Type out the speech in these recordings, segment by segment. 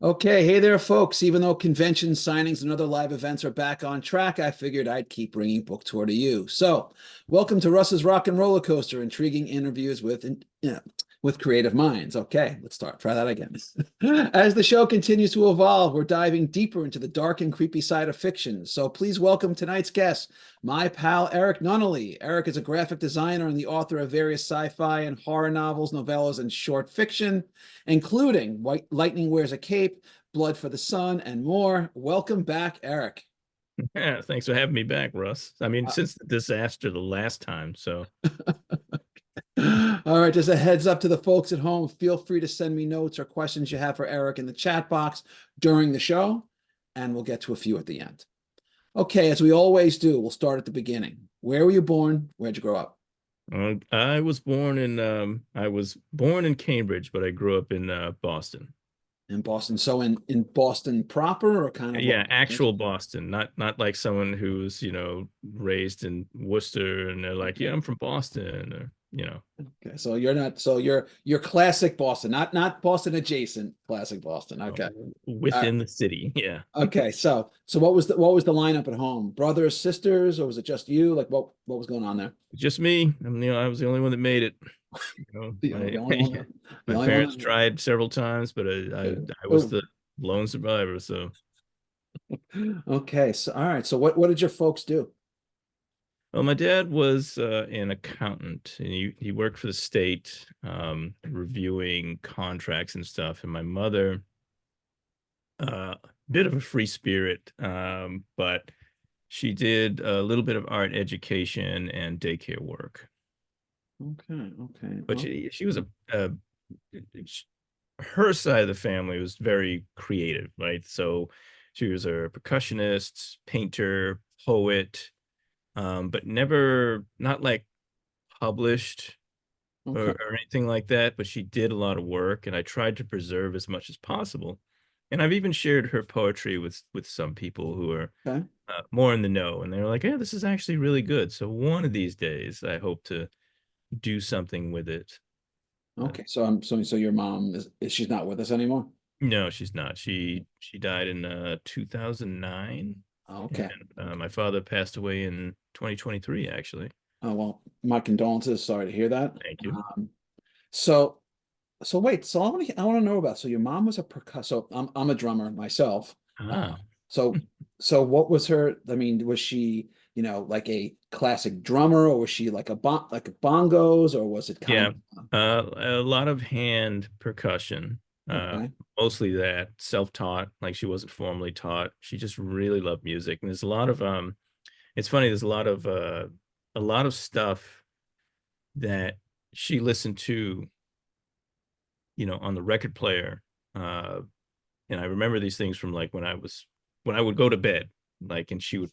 Okay, hey there, folks. Even though convention signings and other live events are back on track, I figured I'd keep bringing book tour to you. So, welcome to Russ's Rockin' Rollercoaster, intriguing interviews with creative minds. Okay, let's start. Try that again. As the show continues to evolve, we're diving deeper into the dark and creepy side of fiction. So, please welcome tonight's guest, my pal ERRICK NUNNALLY. ERRICK is a graphic designer and the author of various sci-fi and horror novels, novellas, and short fiction, including White Lightning Wears a Cape, Blood for the Sun, and more. Welcome back, ERRICK. Yeah, thanks for having me back, Russ. I mean, since the disaster the last time, so All right, just a heads up to the folks at home. Feel free to send me notes or questions you have for ERRICK in the chat box during the show, and we'll get to a few at the end. Okay, as we always do, we'll start at the beginning. Where were you born? Where'd you grow up? I was born in Cambridge, but I grew up in Boston. In Boston. So in Boston proper, or kind of like, Yeah, actual Boston, not like someone who's, raised in Worcester and they're like, yeah, I'm from Boston, or. okay, so you're not, so you're classic Boston, not Boston adjacent, classic Boston. Okay. All right. Within the city. Yeah. Okay, so what was the lineup at home? Brothers, sisters, or was it just you? Like what was going on there? Just me. I was the only one that made it. The only one, the My only one parents that, tried several times, but I was oh, the lone survivor. So okay, so all right. So what did your folks do? well, my dad was an accountant, and he worked for the state, reviewing contracts and stuff. And my mother, bit of a free spirit, but she did a little bit of art education and daycare work. Okay, okay. But she was sh- her side of the family was very creative, right? So she was a percussionist, painter, poet, but never not like published or, Okay. or anything like that, but she did a lot of work and I tried to preserve as much as possible. And I've even shared her poetry with some people who are Okay. more in the know, and they're like, "Yeah, this is actually really good." So one of these days, I hope to do something with it. Uh, Okay. So your mom is she's not with us anymore? no, she's not. She died in 2009, Oh, and okay. Okay. my father passed away in 2023, actually. Oh well, my condolences. Sorry to hear that. Thank you. So so wait, so I want to know about, so your mom was a percuss, so I'm a drummer myself. Ah, So so what was her, I mean, was she, like a classic drummer, or was she like like a bongos, or was it kind yeah. of A lot of hand percussion, uh, okay. mostly that self-taught, like she wasn't formally taught. She just really loved music. And there's a lot of it's funny, there's a lot of stuff that she listened to, on the record player. Uh, and I remember these things from like when I would go to bed, like, and she would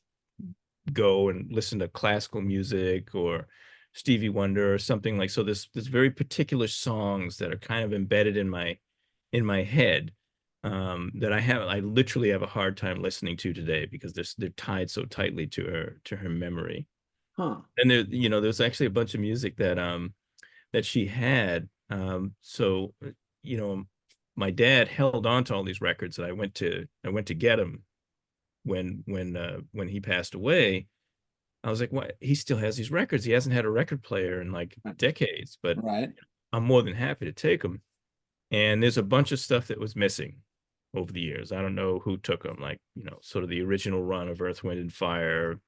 go and listen to classical music or Stevie Wonder or something like. So there's very particular songs that are kind of embedded in my head, that I literally have a hard time listening to today because they're tied so tightly to her memory. Huh. And there's actually a bunch of music that she had. So you know my dad held on to all these records that I went to get him when he passed away. I was like, what? He still has these records. He hasn't had a record player in like decades, but Right. I'm more than happy to take them. And there's a bunch of stuff that was missing over the years. I don't know who took them, like, sort of the original run of Earth, Wind, and Fire,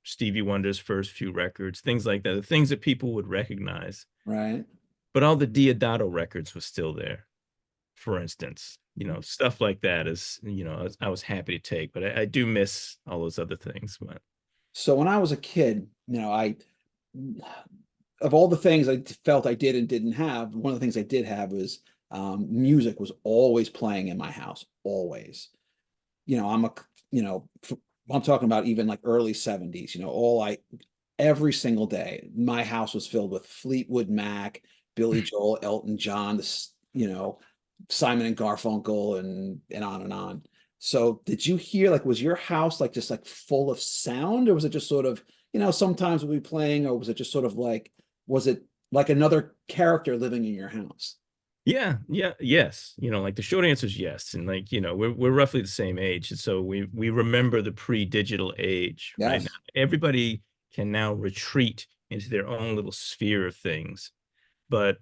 Stevie Wonder's first few records, things like that, the things that people would recognize. Right. But all the Diodato records were still there, for instance. Stuff like that is, I was happy to take, but I do miss all those other things. But So when I was a kid, I of all the things I felt I did and didn't have, one of the things I did have was music was always playing in my house, always. I'm I'm talking about even like early 70s, every single day, my house was filled with Fleetwood Mac, Billy Joel, Elton John, Simon and Garfunkel, and on and on. So did you hear, like, was your house like just like full of sound, or was it just sort of, sometimes we'll be playing, or was it just sort of like, was it like another character living in your house? Yeah, yeah, yes. Like the short answer is yes. And like, we're roughly the same age. And so we remember the pre-digital age, right? Now, Yes. everybody can now retreat into their own little sphere of things. But,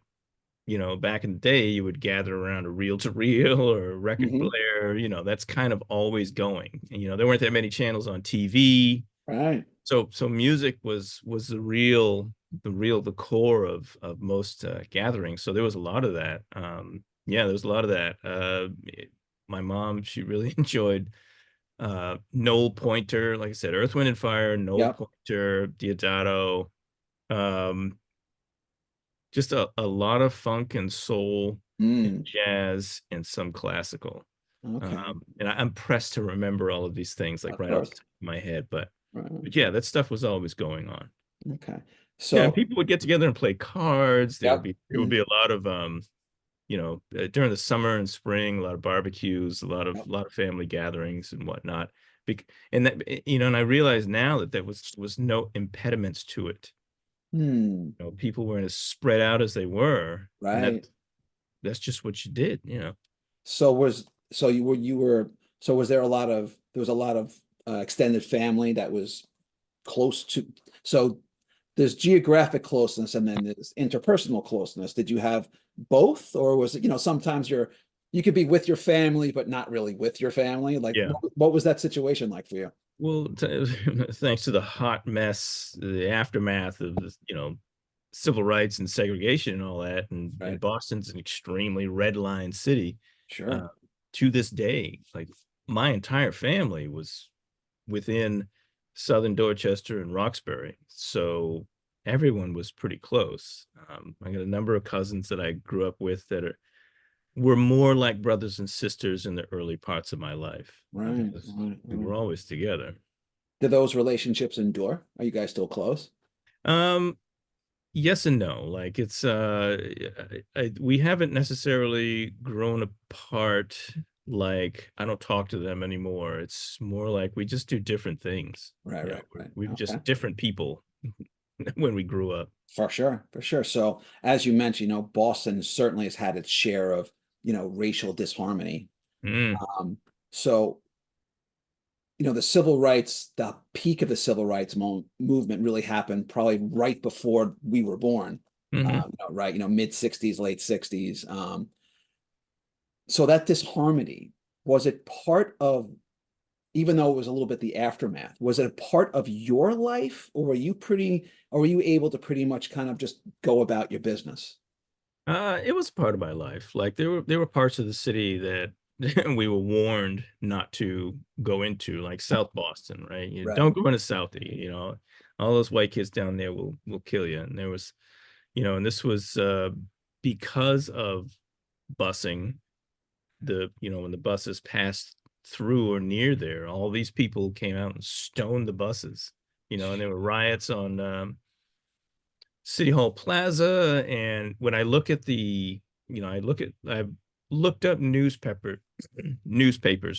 back in the day, you would gather around a reel-to-reel or a record Hmm. player, that's kind of always going. And, there weren't that many channels on TV. Right. So music was the core of most gatherings. So there was a lot of that. Yeah, there was a lot of that. My mom, she really enjoyed Noel Pointer, like I said, Earth, Wind and Fire, Noel Yep. Pointer, Diodato, um, just a lot of funk and soul and Mm. jazz and some classical. Okay. And I'm pressed to remember all of these things like Of right off the course. top of my head, Right. but yeah, that stuff was always going on. Okay. Yeah, and So, people would get together and play cards. yep. There would be a lot of during the summer and spring, a lot of barbecues, Yep. a lot of family gatherings and whatnot. And that and I realize now that there was no impediments to it. Hmm. People weren't as spread out as they were, and Right. that's just what you did. So was so you were so was there a lot of there was a lot of extended family that was close to, so there's geographic closeness and then there's interpersonal closeness. Did you have both, or was it, sometimes you could be with your family but not really with your family? Like Yeah. what was that situation like for you? Well, thanks to the hot mess, the aftermath of civil rights and segregation and all that, and Right. Boston's an extremely red line city. Sure. Uh, to this day, like my entire family was within Southern Dorchester and Roxbury, so everyone was pretty close. I got a number of cousins that I grew up with that were more like brothers and sisters in the early parts of my life Right. because Right. we were Right. always together. Do those relationships endure? Are you guys still close? Um, yes and no. Like it's we haven't necessarily grown apart. Like I don't talk to them anymore. It's more like we just do different things. Right. You know, Right. Right. we were Okay. just different people when we grew up. For sure, for sure. So as you mentioned, Boston certainly has had its share of, racial disharmony. Mm, Um, so, the civil rights, the peak of the civil rights movement really happened probably right before we were born. hmm Right, mid 60s, late 60s. So that disharmony, was it part of, even though it was a little bit the aftermath, was it a part of your life, or were you able to pretty much kind of just go about your business? It was part of my life. Like there were parts of the city that we were warned not to go into, like South Boston, right? You Right. don't go into Southie, all those white kids down there will kill you. And there was, and this was because of busing, when the buses passed through or near there, all these people came out and stoned the buses, and there were riots on City Hall Plaza. And when I look at I've looked up newspapers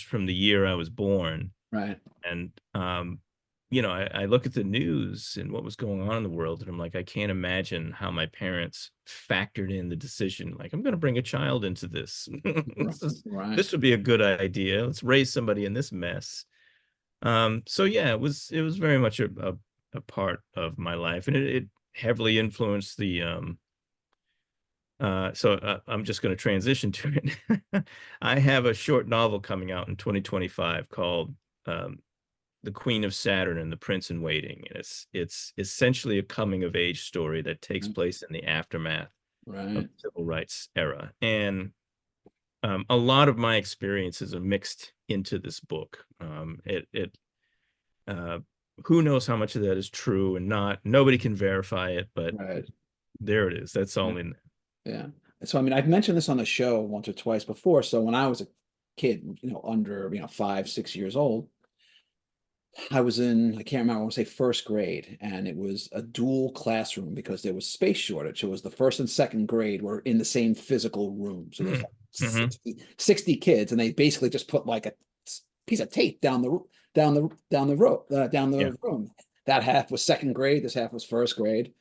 from the year I was born. Right. And, I look at the news and what was going on in the world. And I'm like, I can't imagine how my parents factored in the decision. Like, I'm going to bring a child into this. Right. This would be a good idea. Let's raise somebody in this mess. So yeah, it was very much a part of my life, and it heavily influenced the I'm just going to transition to it. I have a short novel coming out in 2025 called The Queen of Saturn and the Prince in Waiting, and it's essentially a coming of age story that takes place in the aftermath of Right. the civil rights era. And a lot of my experiences are mixed into this book. It uh, who knows how much of that is true and not. Nobody can verify it, but Right. there it is. That's Yeah. all in there. Yeah. So, I mean, I've mentioned this on the show once or twice before. So when I was a kid, under, 5, 6 years old, I can't remember, I want to say first grade, and it was a dual classroom because there was space shortage. It was the first and second grade were in the same physical room. So there's like Mm-hmm. 60 kids, and they basically just put like a piece of tape down the road, down Yeah. the room. That half was second grade, this half was first grade.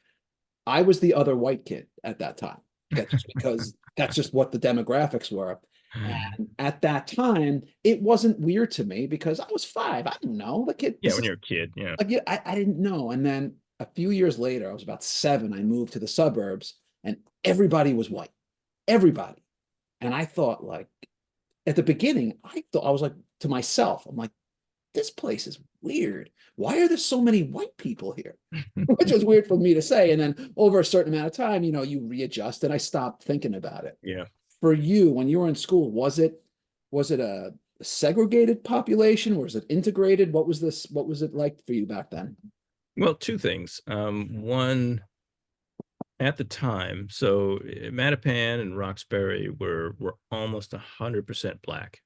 I was the other white kid at that time. Just because That's just what the demographics were. And at that time, it wasn't weird to me because I was 5. I didn't know. Like Yeah, this when is you're a kid, yeah. like, yeah, I didn't know. And then a few years later, I was about 7. I moved to the suburbs, and everybody was white. Everybody. And I thought, like, at the beginning, I thought, I was like to myself, I'm like, this place is weird. Why are there so many white people here? Which was weird for me to say. And then over a certain amount of time, you readjust, and I stopped thinking about it. Yeah. For you, when you were in school, was it a segregated population? Was it integrated? What was it like for you back then? Well, two things. One, at the time, so Mattapan and Roxbury were almost 100% black.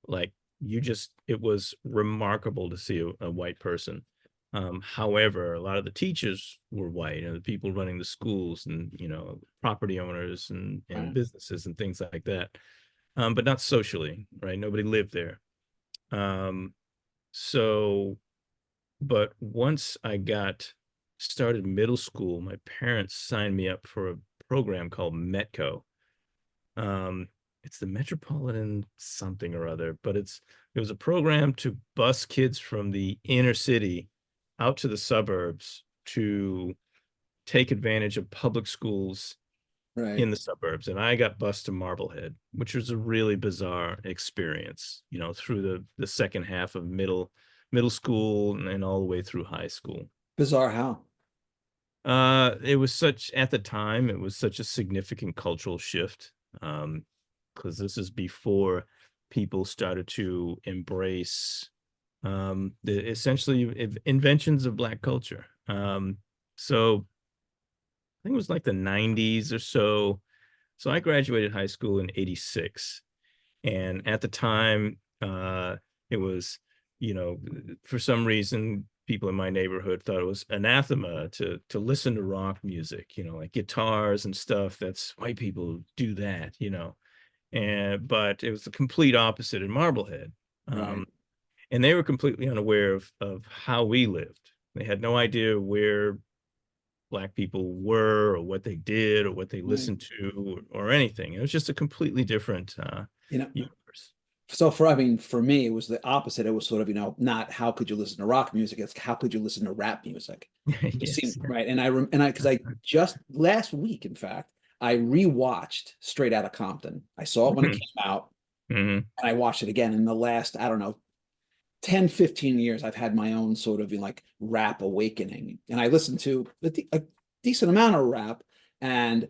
Like it was remarkable to see a white person. However, a lot of the teachers were white, and the people running the schools, and property owners and Right. businesses and things like that. But not socially, right? Nobody lived there. Um, so, but once I got started middle school, my parents signed me up for a program called Metco. It's the Metropolitan something or other, but it was a program to bus kids from the inner city out to the suburbs to take advantage of public schools Right. in the suburbs. And I got bused to Marblehead, which was a really bizarre experience, through the second half of middle school and all the way through high school. Bizarre how? It was at the time, it was such a significant cultural shift. Because this is before people started to embrace the essentially inventions of Black culture. So I think it was like the 90s or so. So I graduated high school in 86. And at the time, it was, for some reason, people in my neighborhood thought it was anathema to listen to rock music, like guitars and stuff. That's white people do that, but it was the complete opposite in Marblehead. Right. Um, and they were completely unaware of how we lived. They had no idea where Black people were or what they did or what they Right. listened to or anything. It was just a completely different You know, universe. so for me, it was the opposite. It was sort of, not how could you listen to rock music? It's how could you listen to rap music? It Yes. seemed right. Because I just last week, in fact, I rewatched Straight Outta Compton. I saw it when it Mhm. came out, Mhm. and I watched it again in the last, I don't know, 10, 15 years. I've had my own sort of, like, rap awakening. And I listened to a decent amount of rap, and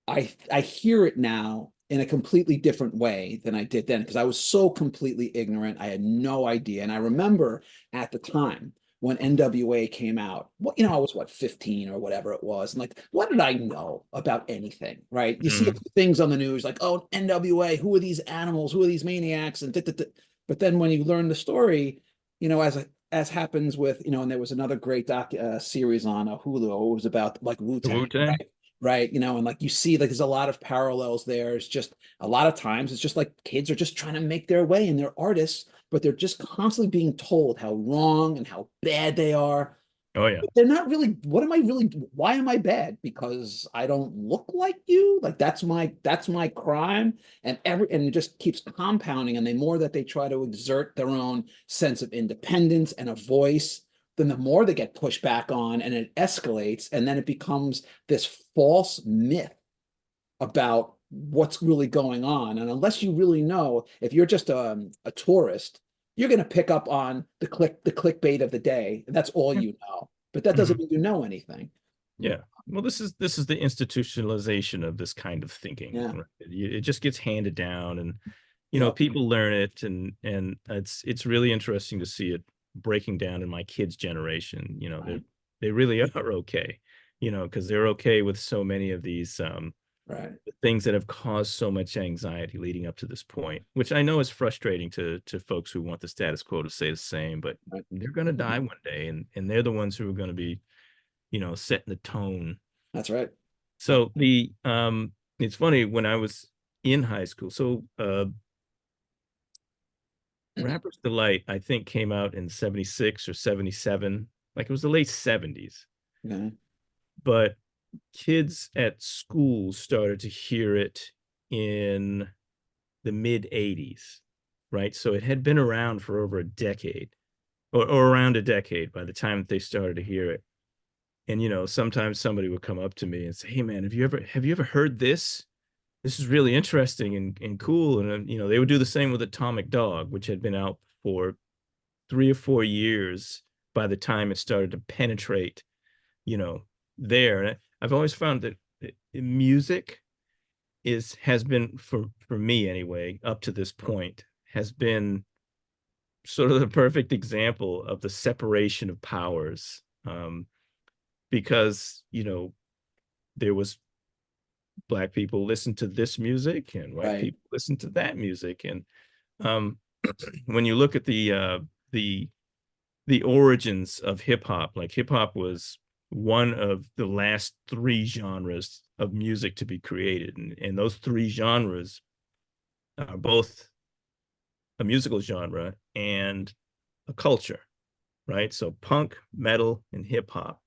I hear it now in a completely different way than I did then, because I was so completely ignorant. I had no idea. And I remember at the time when NWA came out, I was 15 or whatever it was. And, like, what did I know about anything? Right. You see a Mhm. few things on the news like, oh, NWA, who are these animals? Who are these maniacs? And but then when you learn the story, as happens with, and there was another great series on Hulu. It was about, like, The Wu-Tang, Wu-Tang? right? And, like, you see, like, there's a lot of parallels there. It's just a lot of times it's just like kids are just trying to make their way, and they're artists, but they're just constantly being told how wrong and how bad they are. Oh yeah. They're not really, why am I bad? Because I don't look like you? Like, that's my crime. And it just keeps compounding. And the more that they try to exert their own sense of independence and a voice, then the more they get pushed back on, and it escalates, and then it becomes this false myth about what's really going on. And unless you really know, if you're just a tourist, you're going to pick up on the clickbait of the day. And that's all Yeah. you know. But that doesn't Mhm. mean you know anything. Yeah. Well, this is the institutionalization of this kind of thinking, Yeah. right? It just gets handed down, and Yeah. people learn it, and it's really interesting to see it breaking down in my kids' generation. Right. They really are okay, because they're okay with so many of these Right. things that have caused so much anxiety leading up to this point, which I know is frustrating to folks who want the status quo to stay the same, but Right. they're going to die one day, and they're the ones who are going to be, setting the tone. That's right. So it's funny when I was in high school. So Rapper's Delight, I think, came out in 76 or 77. Like, it was the late 70s. Okay. But kids at school started to hear it in the mid 80s, right? So it had been around for over a decade, or around a decade by the time that they started to hear it. And sometimes somebody would come up to me and say, "Hey man, have you ever heard this? This is really interesting and cool." And they would do the same with Atomic Dog, which had been out for 3 or 4 years by the time it started to penetrate, you know, there. And I've always found that music has been, for me anyway, up to this point, has been sort of the perfect example of the separation of powers. Because there was black people listen to this music and white Right. people listen to that music. And um when you look at the the origins of hip hop, like hip hop was one of the last three genres of music to be created, and those three genres are both a musical genre and a culture, right? So punk, metal, and hip hop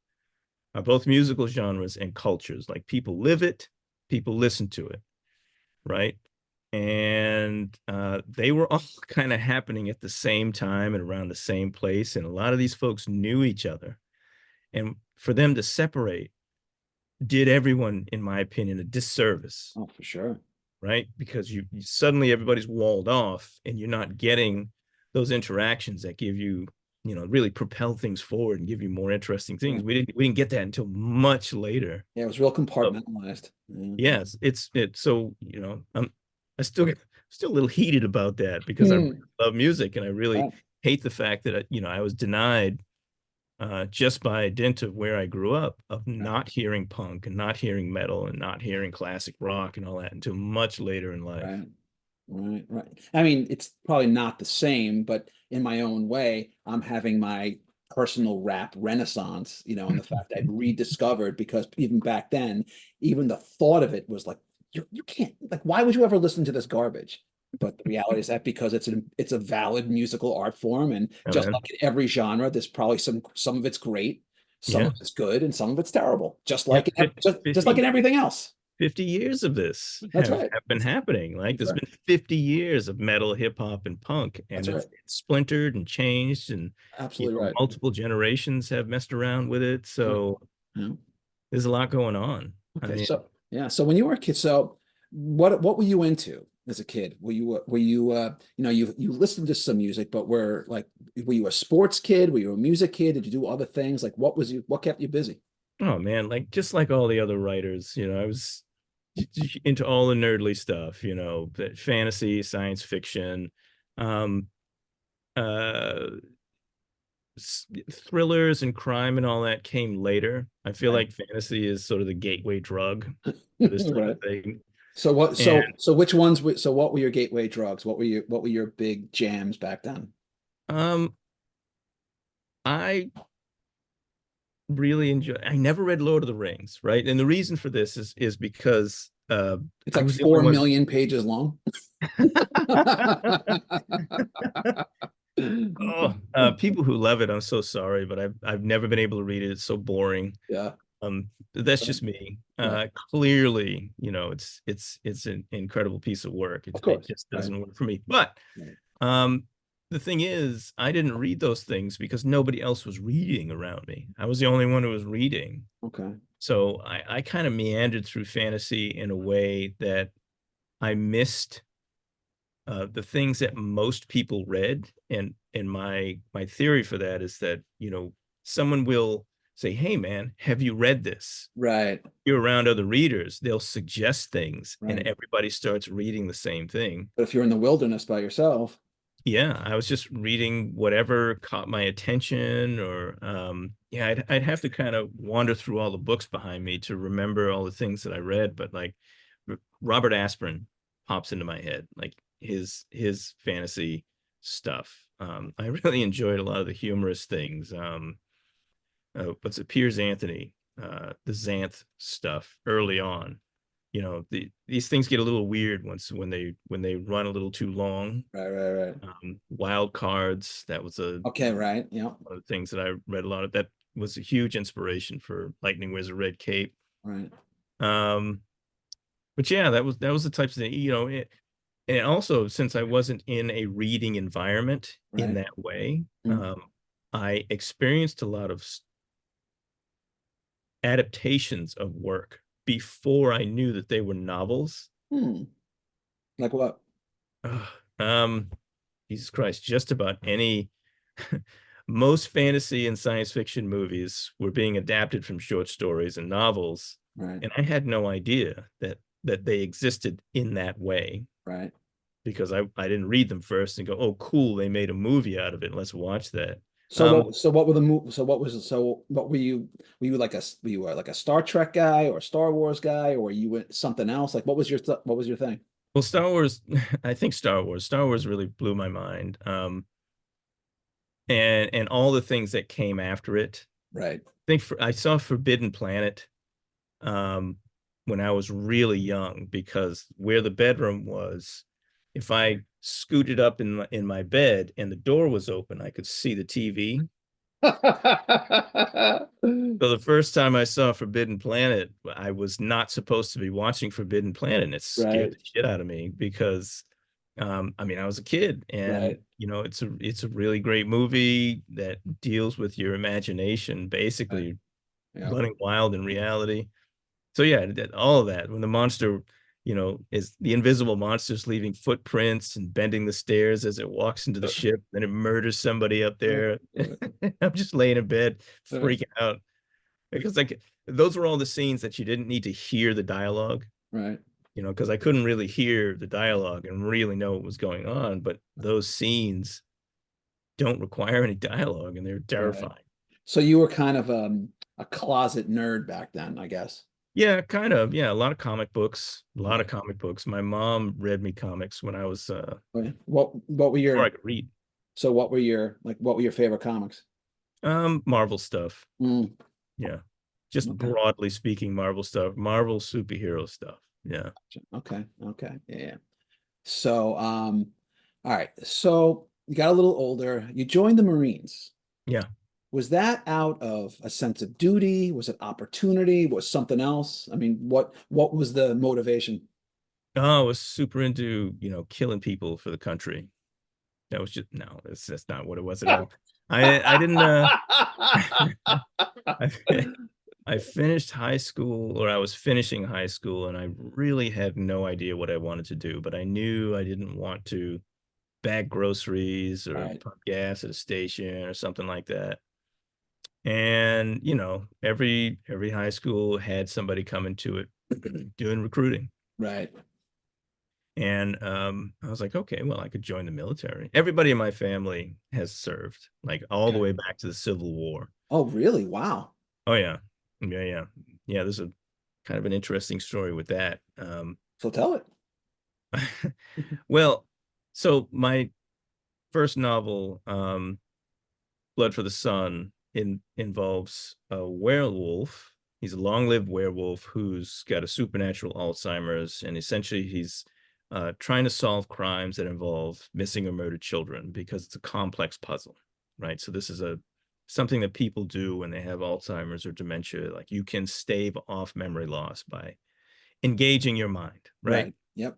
are both musical genres and cultures. Like people live it, people listen to it, right? And they were all kind of happening at the same time and around the same place. And a lot of these folks knew each other. And for them to separate did everyone, in my opinion, a disservice, Oh, for sure. right? Because you suddenly everybody's walled off and you're not getting those interactions that give you, really propel things forward and give you more interesting things. Yeah. We didn't get that until much later. Yeah, it was real So, compartmentalized. Yeah. yes, it's so, I still a little heated about that because I really Hmm. love music and I really Right. hate the fact that I was denied, just by dint of where I grew up, of Right. not hearing punk and not hearing metal and not hearing classic rock and all that until much later in life. Right. Right. Right. I mean, it's probably not the same, but in my own way, I'm having my personal rap renaissance, and the fact I'd rediscovered, because even back then, even the thought of it was like, you can't, like, why would you ever listen to this garbage? But the reality is that because it's a valid musical art form, and Yeah, just man. like in every genre, there's probably some of it's great, some Yeah. of it's good, and some of it's terrible, just Yeah. like just like in everything else. 50 years of this That's right. have been happening. Like That's there's right. been 50 years of metal, hip hop, and punk, That's and right. it's splintered and changed, and Absolutely right. multiple generations have messed around with it. Right. So Yeah. there's a lot going on. I Okay. mean, So yeah. So when you were a kid, so what were you into as a kid? You listened to some music, but were you a sports kid? Were you a music kid? Did you do other things? Like what kept you busy? oh man, like just like all the other writers, I was into all the nerdly stuff, the fantasy, science fiction, um, uh, thrillers and crime and all that came later. I feel Right. like fantasy is sort of the gateway drug for this type Right. of thing. So what And so which ones so what were your gateway drugs? What were your big jams back then? um I really enjoy I never read Lord of the Rings, right? And the reason for this is because It's I like was the four only one. million pages long. Oh, people who love it, I'm so sorry, but I've never been able to read it. It's so boring. Yeah. That's just me. Right. Clearly, it's an incredible piece of work. Of It course. just Right. doesn't work for me. But Right. um, the thing is, I didn't read those things because nobody else was reading around me. I was the only one who was reading. Okay. So I kind of meandered through fantasy in a way that I missed the things that most people read. And my theory for that is that, someone will say, "Hey man, have you read this?" Right. You're around other readers, they'll suggest things and Right. everybody starts reading the same thing. But if you're in the wilderness by yourself, Yeah, I was just reading whatever caught my attention, or yeah, I'd have to kind of wander through all the books behind me to remember all the things that I read. But like Robert Aspirin pops into my head, like his fantasy stuff. I really enjoyed a lot of the humorous things. What's it, Piers Anthony, the Xanth stuff early on. These things get a little weird when they run a little too long. right, right, right. Wild Cards, that was Okay, right. Yeah. one of the things that I read a lot of. That was a huge inspiration for Lightning Wizard Red Cape. Right. Um, But yeah, that was the types of thing, and also since I wasn't in a reading environment in Right. that way, Mm. I experienced a lot of adaptations of work before I knew that they were novels. Hmm. Like what? Ugh, um, Jesus Christ, just about any most fantasy and science fiction movies were being adapted from short stories and novels, Right. and I had no idea that they existed in that way Right. because I didn't read them first and go, oh, cool, they made a movie out of it. Let's watch that. So what were the so what was so what were you like a were you like a Star Trek guy or a Star Wars guy or you went something else? Like what was your thing? Well, Star Wars, I think Star Wars really blew my mind. And all the things that came after it. Right. I saw Forbidden Planet um when I was really young because where the bedroom was, if I scooted up in my bed and the door was open, I could see the TV. So the first time I saw Forbidden Planet, I was not supposed to be watching Forbidden Planet, and it scared Right. the shit out of me because, I mean, I was a kid, and Right. it's a really great movie that deals with your imagination, Right. basically Yeah. running wild in reality. So yeah, all of that when the monster, is the invisible monster's leaving footprints and bending the stairs as it walks into the ship, then it murders somebody up there. I'm just laying in bed freaking out because like those were all the scenes that you didn't need to hear the dialogue, Right. because I couldn't really hear the dialogue and really know what was going on, but those scenes don't require any dialogue and they're Right. terrifying. So you were kind of a closet nerd back then, I guess. Yeah, kind of. Yeah, a lot of comic books, a lot of Right. comic books. My mom read me comics when I was Okay. What were before I your could read. so what were your favorite comics? Marvel stuff. Mm, Yeah. Just okay. broadly speaking, Marvel stuff, Marvel superhero stuff. Yeah. Okay. Okay. Yeah. Yeah. So all right. So you got a little older. You joined the Marines. Yeah. Was that out of a sense of duty? Was it opportunity? Was something else? I mean, what was the motivation? Oh, I was super into, killing people for the country. That was just no, that's not what it was at all. I didn't I I finished high school, or I was finishing high school, and I really had no idea what I wanted to do, but I knew I didn't want to bag groceries or Right. pump gas at a station or something like that. And, every high school had somebody coming to it doing recruiting. Right. And I was like, okay, well, I could join the military. Everybody in my family has served, like all the Okay. way back to the Civil War. Oh, really? Wow. Oh yeah. Yeah, yeah. Yeah, there's a kind of an interesting story with that. So tell it. Well, so my first novel, Blood for the Sun, involves a werewolf. He's a long-lived werewolf who's got a supernatural Alzheimer's, and essentially he's trying to solve crimes that involve missing or murdered children because it's a complex puzzle, right? So this is something that people do when they have Alzheimer's or dementia. Like you can stave off memory loss by engaging your mind, right? Right. Yep.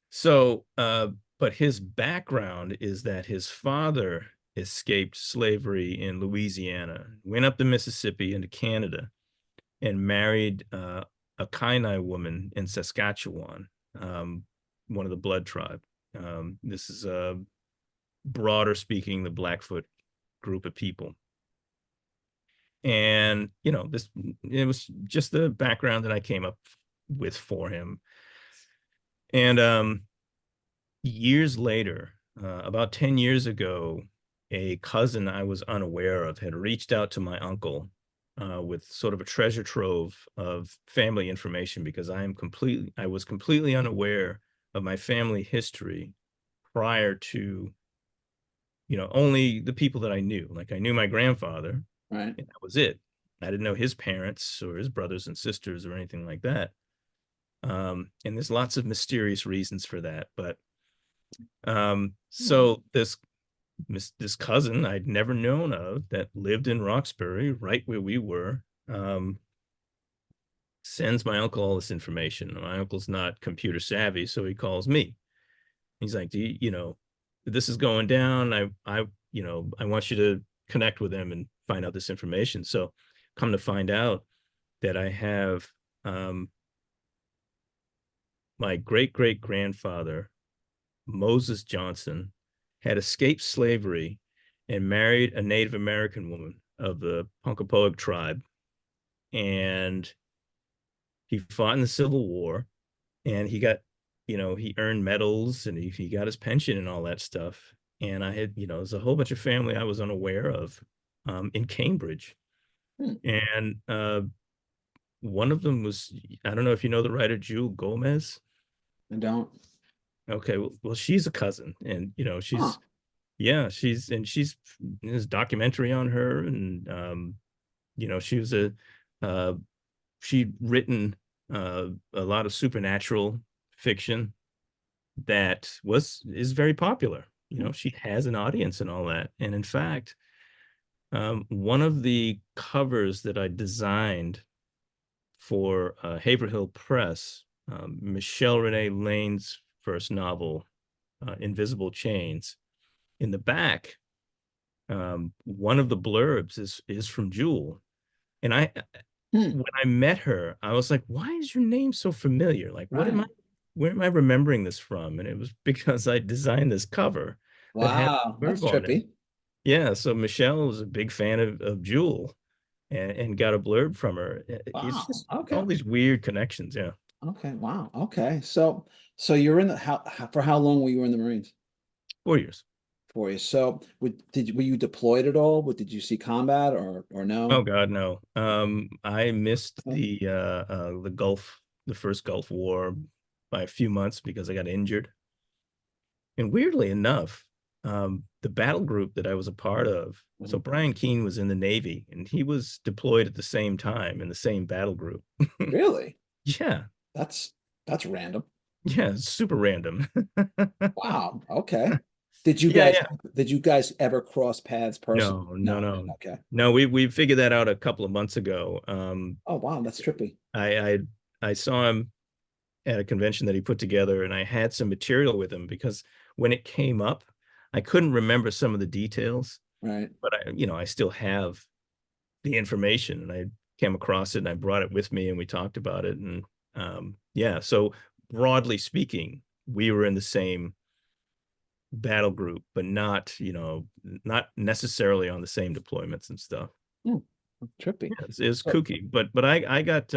So, but his background is that his father escaped slavery in Louisiana, went up the Mississippi into Canada, and married a Kainai woman in Saskatchewan, um, one of the Blood tribe. This is broader speaking, the Blackfoot group of people. And it was just the background that I came up with for him. And years later, about 10 years ago, a cousin I was unaware of had reached out to my uncle with sort of a treasure trove of family information because I was completely unaware of my family history prior to, only the people that I knew. Like I knew my grandfather, Right. and that was it. I didn't know his parents or his brothers and sisters or anything like that. And there's lots of mysterious reasons for that, but Hmm. so this cousin I'd never known of that lived in Roxbury, right where we were, sends my uncle all this information. My uncle's not computer savvy, so he calls me. He's like, "Do you, this is going down. I want you to connect with him and find out this information." So come to find out that I have my great grandfather, Moses Johnson, had escaped slavery and married a Native American woman of the Ponkapoag tribe. And he fought in the Civil War, and he got, he earned medals, and he got his pension and all that stuff. And I had, there's a whole bunch of family I was unaware of in Cambridge. Hmm, And one of them was, I don't know if you know the writer Jewel Gomez. I don't. Okay, well, she's a cousin, and Huh. yeah, she's there's a documentary on her, and she was uh she'd written a lot of supernatural fiction that is very popular. She has an audience and all that. And in fact, one of the covers that I designed for Haverhill Press, Michelle Renee Lane's first novel, Invisible Chains, in the back, one of the blurbs is from Jewel. And Hmm, when I met her, I was like, "Why is your name so familiar? Like, right. where am I remembering this from?" And it was because I designed this cover that had Wow, a that's blurb on it. trippy. Yeah, so Michelle was a big fan of Jewel, and got a blurb from her. It's Wow. just Okay. all these weird connections. Yeah, Okay. Wow. Okay. So you're in the for how long were you in the Marines? 4 years. 4 years. So were you deployed at all? Did you see combat or Oh no? God, no. I missed Okay. the first Gulf War by a few months because I got injured. And weirdly enough, the battle group that I was a part of, so Mhm. Brian Keene was in the Navy, and he was deployed at the same time in the same battle group. Really? Yeah, That's that's random. yeah, it's super random. Wow. Okay. Did you Yeah, guys yeah. did you guys ever cross paths personally? No, no, No. no. Okay. No, we figured that out a couple of months ago. Oh wow, that's trippy. I I saw him at a convention that he put together, and I had some material with him because when it came up, I couldn't remember some of the details, Right. but I still have the information, and I came across it and I brought it with me and we talked about it. And yeah, so broadly speaking, we were in the same battle group, but not necessarily on the same deployments and stuff. Hmm, trippy. Yeah, it's So kooky, but I got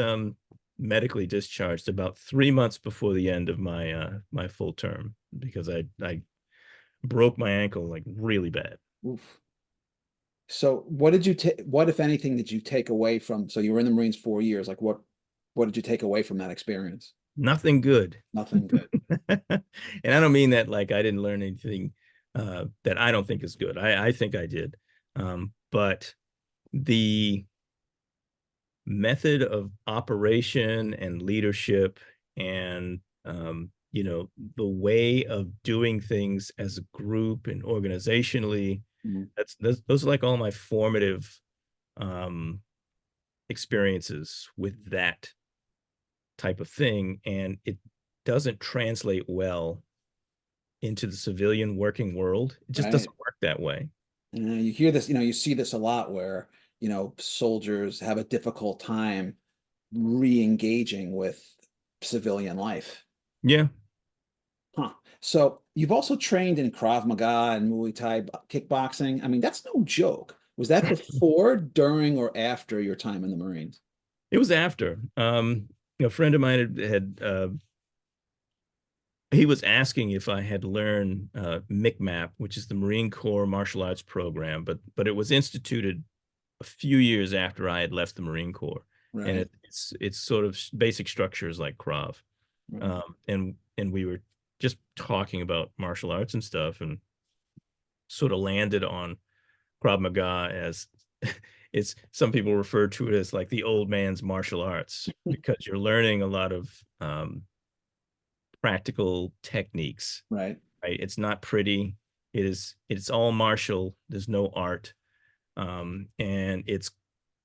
medically discharged about 3 months before the end of my full term because I broke my ankle like really bad. oof. So what did you take, what, if anything, did you take away from, so you were in the Marines 4 years, like what did you take away from that experience? Nothing good. Nothing good. And I don't mean that like I didn't learn anything that I don't think is good. I think I did. But the method of operation and leadership, and the way of doing things as a group and organizationally, Mhm. those are like all my formative um experiences with that type of thing, and it doesn't translate well into the civilian working world. It just Right. doesn't work that way. You hear this, you see this a lot where, soldiers have a difficult time re-engaging with civilian life. Yeah, Huh. So you've also trained in Krav Maga and Muay Thai kickboxing. I mean, that's no joke. Was that before, during, or after your time in the Marines? it was after. A friend of mine had he was asking if I had learned MICMAP, which is the Marine Corps martial arts program, but it was instituted a few years after I had left the Marine Corps, and Right. it's sort of basic structures like Krav, Right. and we were just talking about martial arts and stuff, and sort of landed on Krav Maga as it's some people refer to it as like the old man's martial arts because you're learning a lot of practical techniques. Right. Right? It's not pretty. It's all martial. There's no art. And it's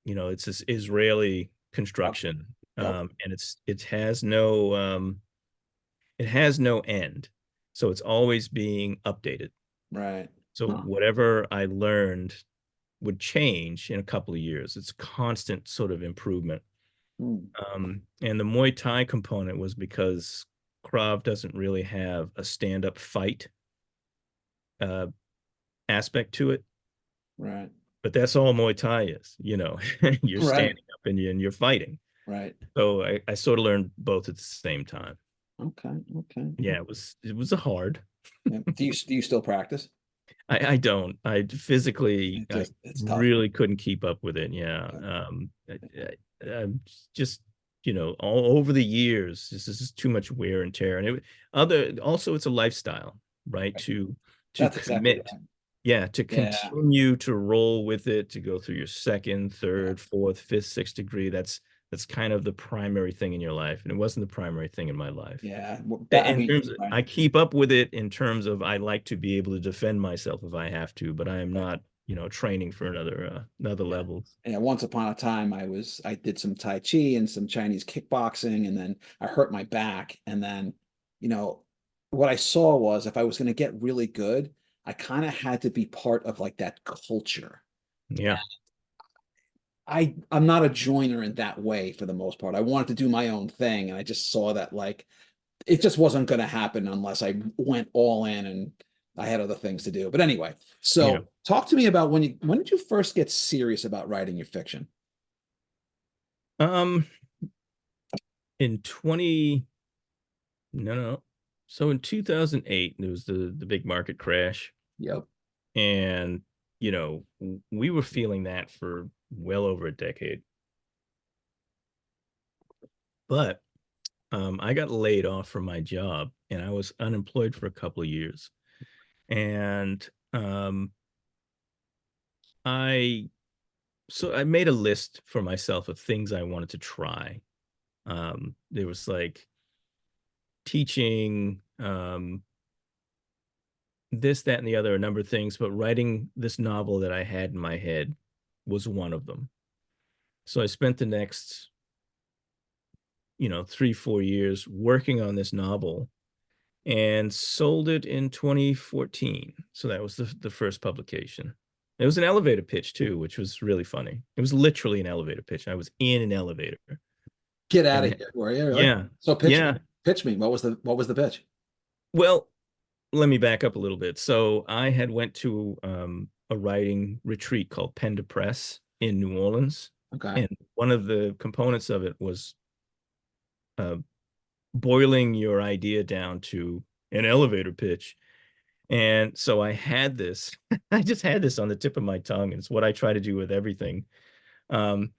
this Israeli Okay. construction. Yep. And it has no end. So it's always being updated. Right. So Huh. whatever I learned would change in a couple of years. It's constant sort of improvement. Hmm. And the Muay Thai component was because Krav doesn't really have a stand-up fight uh, aspect to it. Right. But that's all Muay Thai is, you know. You're Right. standing up and you're fighting. Right. So I sort of learned both at the same time. Okay. Okay. Yeah, it was a hard. Yeah. Do you still practice? I don't. I It's tough. really couldn't keep up with it. Yeah. Yeah. I'm just, you know, all over the years, this is too much wear and tear. And also it's a lifestyle, right? To That's exactly commit. right. Yeah, to Yeah. continue to roll with it, to go through your second, third, fourth, fifth, sixth degree. That's kind of the primary thing in your life. And it wasn't the primary thing in my life. Yeah. Well, that, I In mean, terms of, right. I keep up with it in terms of I like to be able to defend myself if I have to, but I am Right. not, you know, training for another Yeah. level. Yeah. Once upon a time, I did some Tai Chi and some Chinese kickboxing, and then I hurt my back. And then, you know, what I saw was if I was going to get really good, I kind of had to be part of like that culture. Yeah, I'm not a joiner in that way for the most part. I wanted to do my own thing, and I just saw that like it just wasn't going to happen unless I went all in and I had other things to do. But anyway, yeah. so talk to me about when did you first get serious about writing your fiction? Um, in 20, no, no. So in 2008, there was the big market crash, Yep. and you know, we were feeling that for well over a decade. But I got laid off from my job, and I was unemployed for a couple of years. And I I made a list for myself of things I wanted to try. There was like teaching, this, that, and the other, a number of things, but writing this novel that I had in my head was one of them. So I spent the next, you know, 3, 4 years working on this novel and sold it in 2014. So that was the first publication. It was an elevator pitch too, which was really funny. It was literally an elevator pitch. I was in an elevator. Get out And of here. Were you really? yeah, So yeah. pitch me. What was the pitch? Well, let me back up a little bit. So I had went to a writing retreat called Pen to Press in New Orleans, Okay. and one of the components of it was uh, boiling your idea down to an elevator pitch. And so I had this, I just had this on the tip of my tongue. It's what I try to do with everything. Um,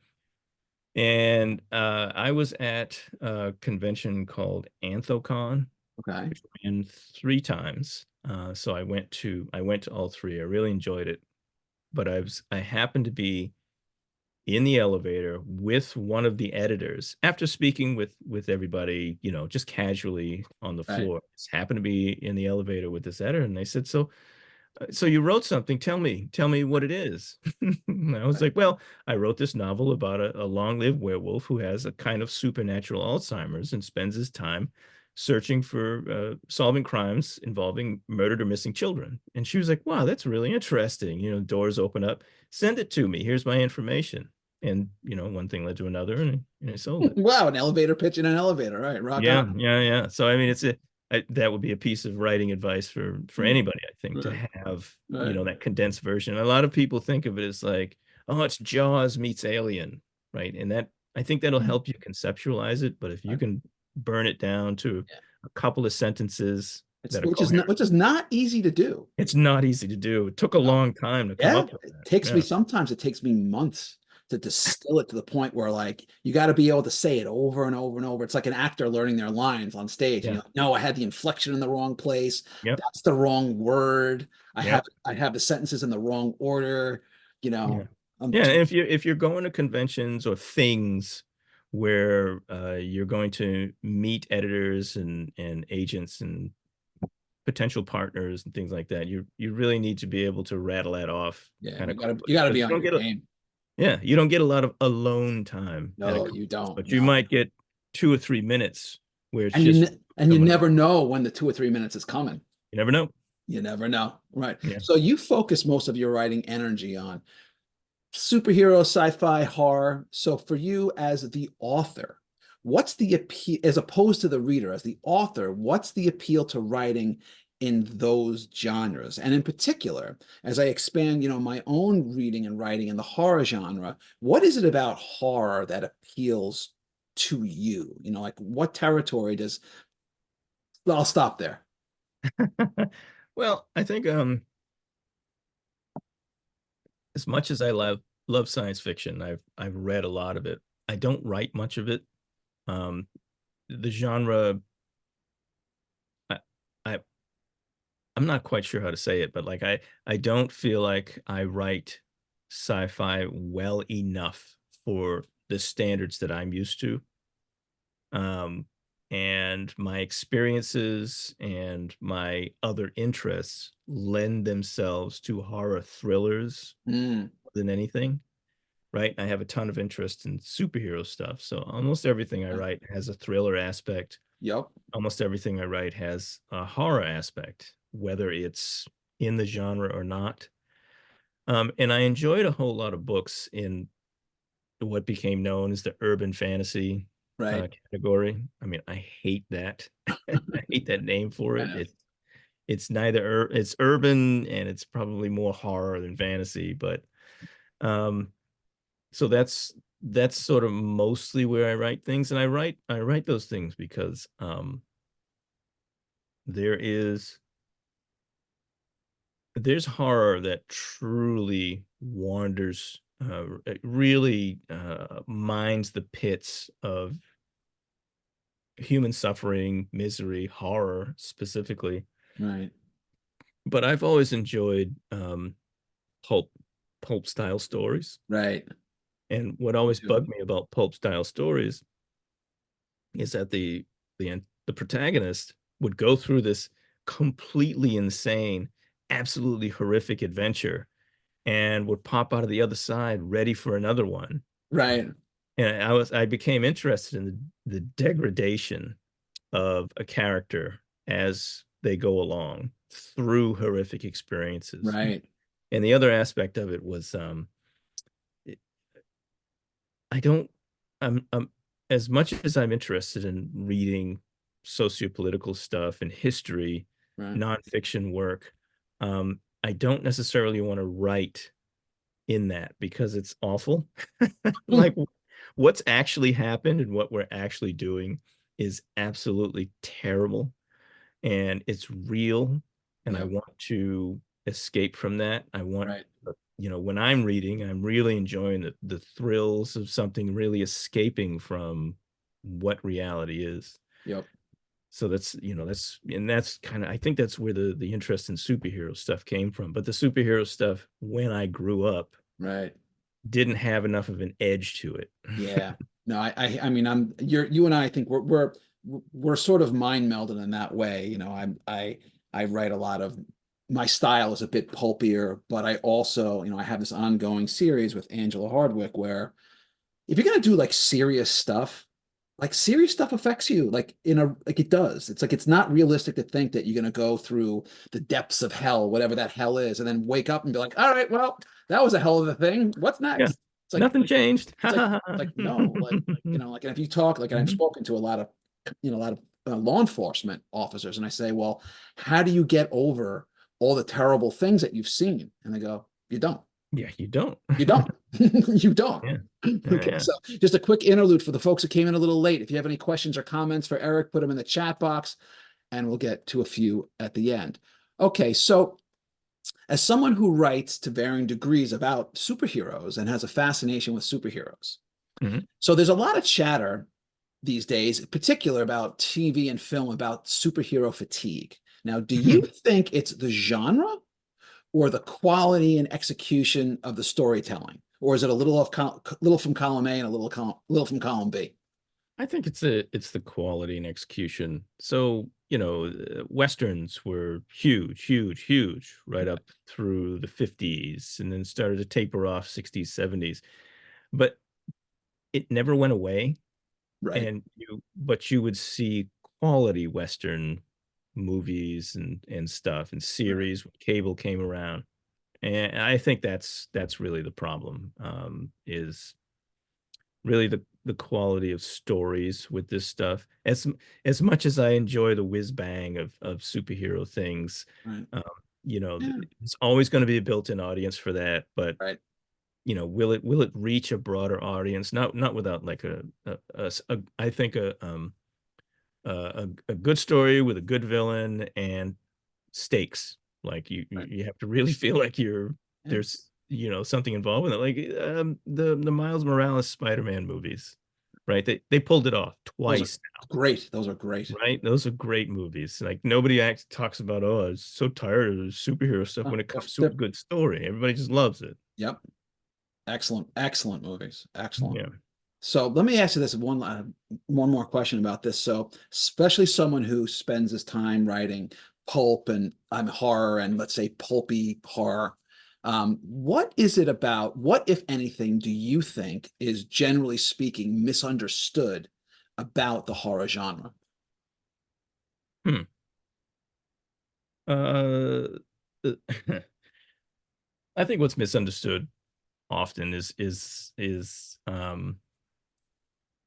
and I was at a convention called AnthoCon, Okay. which ran 3 times. So I went to all three. I really enjoyed it. But I happened to be in the elevator with one of the editors after speaking with everybody, you know, just casually on the Right. floor. Just happened to be in the elevator with this editor, and they said, so you wrote something. Tell me what it is. And I was Right. like, well, I wrote this novel about a long-lived werewolf who has a kind of supernatural Alzheimer's and spends his time searching for solving crimes involving murdered or missing children. And she was like, wow, that's really interesting. You know, doors open up. Send it to me. Here's my information. And you know, one thing led to another, and I sold it. Wow, an elevator pitch in an elevator. All right, rock on. Yeah, yeah, yeah. So I mean, that would be a piece of writing advice for anybody, I think, to Right. have, you Right. know, that condensed version. A lot of people think of it as like, oh, it's Jaws meets Alien, right? And that I think that'll help you conceptualize it. But if you Right. can burn it down to Yeah. a couple of sentences It's that are coherent, which is not easy to do. it's not easy to do. It took a long time to come Yeah, up with that. Yeah, it takes me months to distill it to the point where like you got to be able to say it over and over and over. It's like an actor learning their lines on stage, and yeah, you're like, no, I had the inflection in the wrong place. yep, That's the wrong word. yep. I have the sentences in the wrong order. You Yeah. know, I'm Yeah, t- and if you're going to conventions or things where you're going to meet editors and agents and potential partners and things like that, you really need to be able to rattle that off yeah, kind of you quickly got to because be you on don't your get game. Yeah, you don't get a lot of alone time at a No, you conference, don't. but you No. might get 2 or 3 minutes where it's And you just and you coming on. never know when the 2 or 3 minutes is coming. You never know. You never know. Right. Yeah. So you focus most of your writing energy on superhero, sci-fi, horror. So for you as the author, what's the appeal, as opposed to the reader, as the author, what's the appeal to writing in those genres? And in particular, as I expand, my own reading and writing in the horror genre, what is it about horror that appeals to you? Like what territory does, well, I'll stop there. Well, I think as much as I love science fiction, I've read a lot of it. I don't write much of it. Um, the genre, I, I I'm not quite sure how to say it, but like I don't feel like I write sci-fi well enough for the standards that I'm used to. Um, and my experiences and my other interests lend themselves to horror thrillers Mm, more than anything, right? I have a ton of interest in superhero stuff, so almost everything I yeah. write has a thriller aspect. Yep. Almost everything I write has a horror aspect, whether it's in the genre or not. And I enjoyed a whole lot of books in what became known as the urban fantasy Right. category. I mean, I hate that. I hate that name for I it. know. It's neither it's urban and it's probably more horror than fantasy, but um, so that's sort of mostly where I write things, and I write those things because there is there's horror that truly wanders, it really mines the pits of human suffering, misery, horror specifically. Right. But I've always enjoyed pulp pulp style stories. Right. And what Me always too. bugged me about pulp style stories is that the protagonist would go through this completely insane, absolutely horrific adventure and would pop out of the other side ready for another one. Right. And I became interested in the degradation of a character as they go along through horrific experiences. Right. And the other aspect of it was I don't I'm as much as I'm interested in reading sociopolitical stuff and history, Right. nonfiction work, I don't necessarily want to write in that because it's awful. Like what's actually happened and what we're actually doing is absolutely terrible and it's real. And I Yeah. want to escape from that. I want, Right. when I'm reading, I'm really enjoying the thrills of something really escaping from what reality is. Yep. So that's kind of, I think that's where the interest in superhero stuff came from. But the superhero stuff, when I grew up, Right. didn't have enough of an edge to it. Yeah. No, I mean, you and I think we're sort of mind melded in that way. I write a lot of, my style is a bit pulpier, but I also, I have this ongoing series with Angela Hardwick where if you're gonna do like serious stuff affects you like it does. It's like it's not realistic to think that you're gonna go through the depths of hell, whatever that hell is, and then wake up and be like, all right, well, that was a hell of a thing. What's Yeah, next? It's like nothing changed. like no, like, and if you talk, like, and I've Mhm. spoken to a lot of law enforcement officers, and I say, well, how do you get over all the terrible things that you've seen? And they go, you don't. Yeah, you don't. You don't. You don't. Yeah, yeah, Okay, yeah. so just a quick interlude for the folks who came in a little late. If you have any questions or comments for Eric, put them in the chat box and we'll get to a few at the end. Okay, so as someone who writes to varying degrees about superheroes and has a fascination with superheroes, Mhm. so there's a lot of chatter these days, in particular about TV and film, about superhero fatigue. Now, do you think it's the genre or the quality and execution of the storytelling? Or is it a little from column A and a little from column B? I think it's the quality and execution. So, Westerns were huge, huge, huge right up through the 50s and then started to taper off 60s, 70s. but it never went away. Right. And but you would see quality Western movies and stuff and Right. series when cable came around. And I think that's really the problem, is really the quality of stories with this stuff. As much as I enjoy the whiz bang of superhero things, Right. um, Yeah. it's always going to be a built-in audience for that. But Right. will it reach a broader audience? Not without like I think a good story with a good villain and stakes. Like Right. you have to really feel like Yeah. there's something involved with it. Like the Miles Morales Spider-Man movies, right? They pulled it off Those are twice, great. Those are great. right? Those are great movies. Like nobody talks about, oh, I'm so tired of the superhero stuff when it They're, comes to a they're, good story. Everybody just loves it. yep. Excellent. Excellent movies. Excellent. Yeah. So let me ask you this one more question about this. So, especially someone who spends his time writing pulp and horror and let's say pulpy horror, what is it about? What, if anything, do you think is generally speaking misunderstood about the horror genre? Hmm. Uh, I think what's misunderstood often is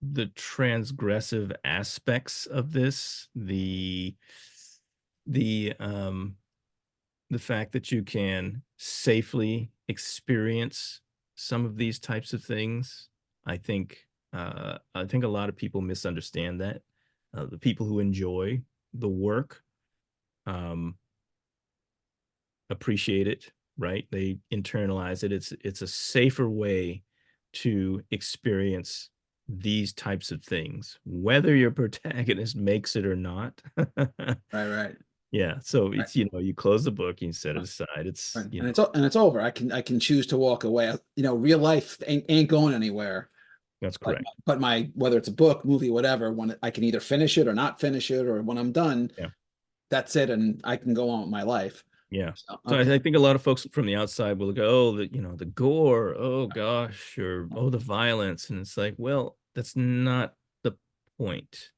the transgressive aspects of this, the um the fact that you can safely experience some of these types of things. I think a lot of people misunderstand that. The people who enjoy the work um appreciate it, right? They internalize it. It's a safer way to experience these types of things, whether your protagonist makes it or not. Right, right, Yeah, so right. it's you close the book and you set it aside. Right. It's And it's over. I can choose to walk away. Real life ain't going anywhere. that's But correct. whether it's a book, movie, whatever, when I can either finish it or not finish it, or when I'm done, Yeah, that's it, and I can go on with my life. yeah. So, So okay. I think a lot of folks from the outside will go, oh, the gore, oh gosh, or oh the violence, and it's like, well, that's not the point.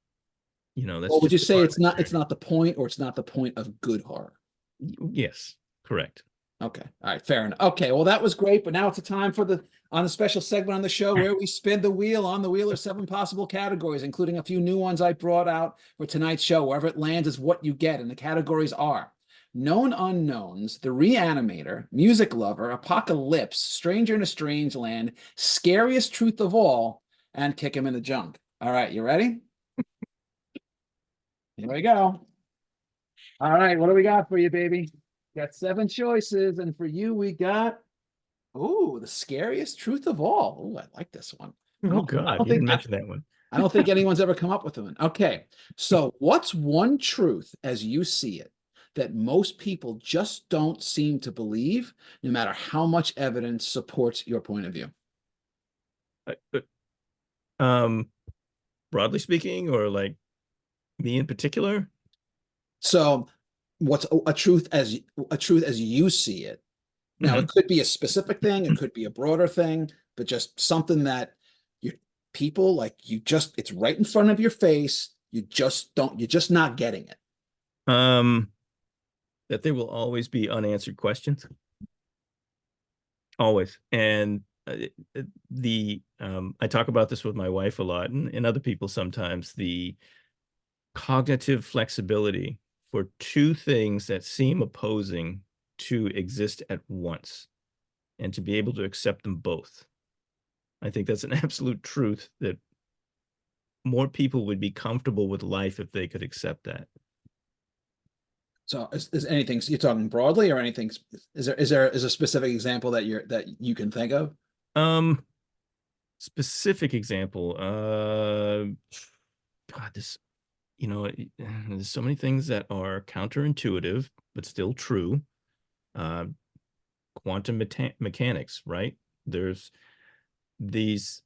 That's Well, would just you a say part of it's not the it's journey. not the point, or it's not the point of good horror? Yes, correct. Okay. All right. Fair enough. Okay. Well, that was great, but now it's a time for the special segment on the show where we spin the wheel. On the wheel are 7 possible categories, including a few new ones I brought out for tonight's show. Wherever it lands is what you get, and the categories are known unknowns, the reanimator, music lover, apocalypse, stranger in a strange land, scariest truth of all, and kick him in the junk. All right. You ready? Here we go. All right. What do we got for you, baby? Got 7 choices, and for you, we got the scariest truth of all. Oh, I like this one. I Oh don't, I God, don't you think didn't mention that one. I don't think anyone's ever come up with one. Okay, so what's one truth as you see it that most people just don't seem to believe, no matter how much evidence supports your point of view? Um, broadly speaking, or like me in particular? So, what's a truth as you see it? Now, it Mhm. could be a specific thing, it could be a broader thing, but just something that you people like it's right in front of your face. You're just not getting it. Um, that there will always be unanswered questions, always. And the I talk about this with my wife a lot, and other people sometimes. The cognitive flexibility for two things that seem opposing to exist at once, and to be able to accept them both. I think that's an absolute truth that more people would be comfortable with life if they could accept that. So is anything you're talking broadly or anything? Is a specific example that you can think of? Um, Specific example. God, there's so many things that are counterintuitive but still true. Uh, Quantum mechanics, right? There's these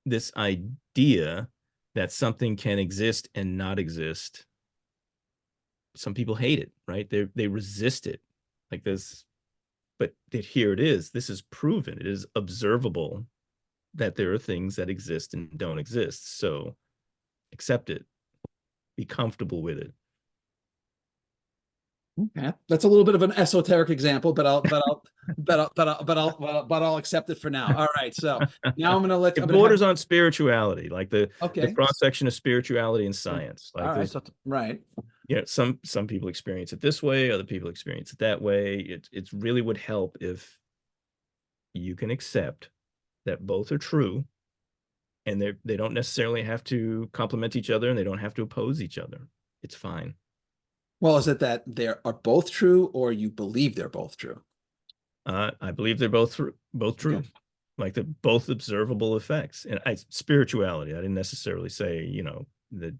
this idea that something can exist and not exist. Some people hate it, right? They resist it, like this. But here it is. This is proven. It is observable that there are things that exist and don't exist. So accept it, be comfortable with it. Okay, that's a little bit of an esoteric example, but I'll accept it for now. All right, so now It borders on spirituality, like the okay. cross section of spirituality and science. All Like right, there's, right. you know, some people experience it this way, other people experience it that way. It really would help if you can accept that both are true, and they don't necessarily have to complement each other, and they don't have to oppose each other. It's fine. Well, is it that they are both true, or you believe they're both true? I believe they're both true. Okay. Like they're both observable effects. And spirituality, I didn't necessarily say, you know, that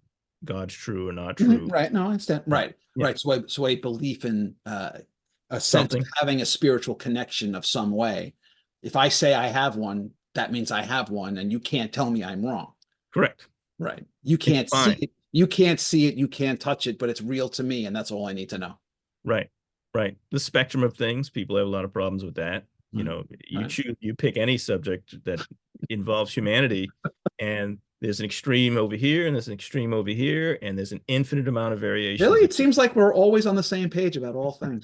God's true or not true. Right. No, I understand. Right. Yeah. Right. So a belief in a sense of Something. having a spiritual connection of some way. If I say I have one, that means I have one, and you can't tell me I'm wrong. Correct. Right. You It's can't see fine. it. You can't see it. You can't touch it, but it's real to me, and that's all I need to know. Right. Right. The spectrum of things, people have a lot of problems with that. You know, Right. you pick any subject that involves humanity, and there's an extreme over here, and there's an extreme over here, and there's an infinite amount of variations. Really, it seems like we're always on the same page about all things.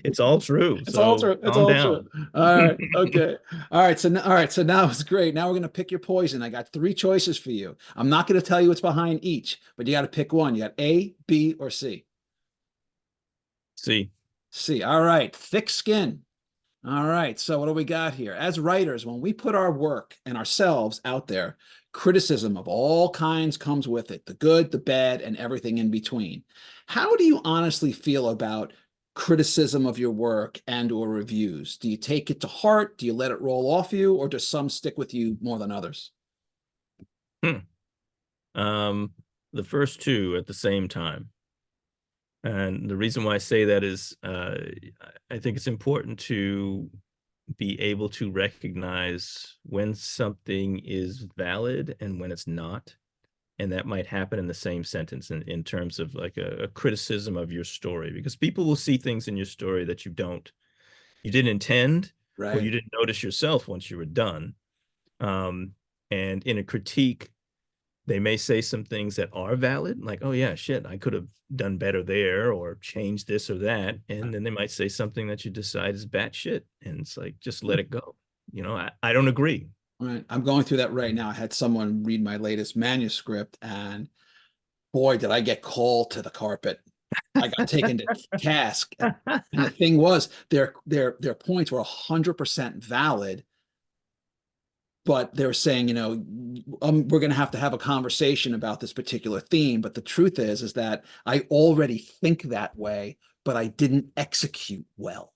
It's all true. It's all So true. It's calm all down. true. All right. Okay. All right. So now it's great. Now we're gonna pick your poison. I got three choices for you. I'm not gonna tell you what's behind each, but you got to pick one. You got A, B, or C. See, C. All right. Thick skin. All right. So what do we got here? As writers, when we put our work and ourselves out there, criticism of all kinds comes with it, the good, the bad, and everything in between. How do you honestly feel about criticism of your work and or reviews? Do you take it to heart? Do you let it roll off you, or does some stick with you more than others? the first two at the same time. And the reason why I say that is I think it's important to be able to recognize when something is valid and when it's not. And that might happen in the same sentence in terms of like a criticism of your story, because people will see things in your story that you didn't intend, or you Right. didn't notice yourself once you were done. And in a critique, they may say some things that are valid, like, oh yeah, shit, I could have done better there or changed this or that. And then they might say something that you decide is batshit. And it's like, just let it go. You know, I don't agree. Right. I'm going through that right now. I had someone read my latest manuscript, and boy, did I get called to the carpet. I got taken to task. And the thing was, their points were 100% valid, but they were saying, we're going to have a conversation about this particular theme. But the truth is that I already think that way, but I didn't execute well.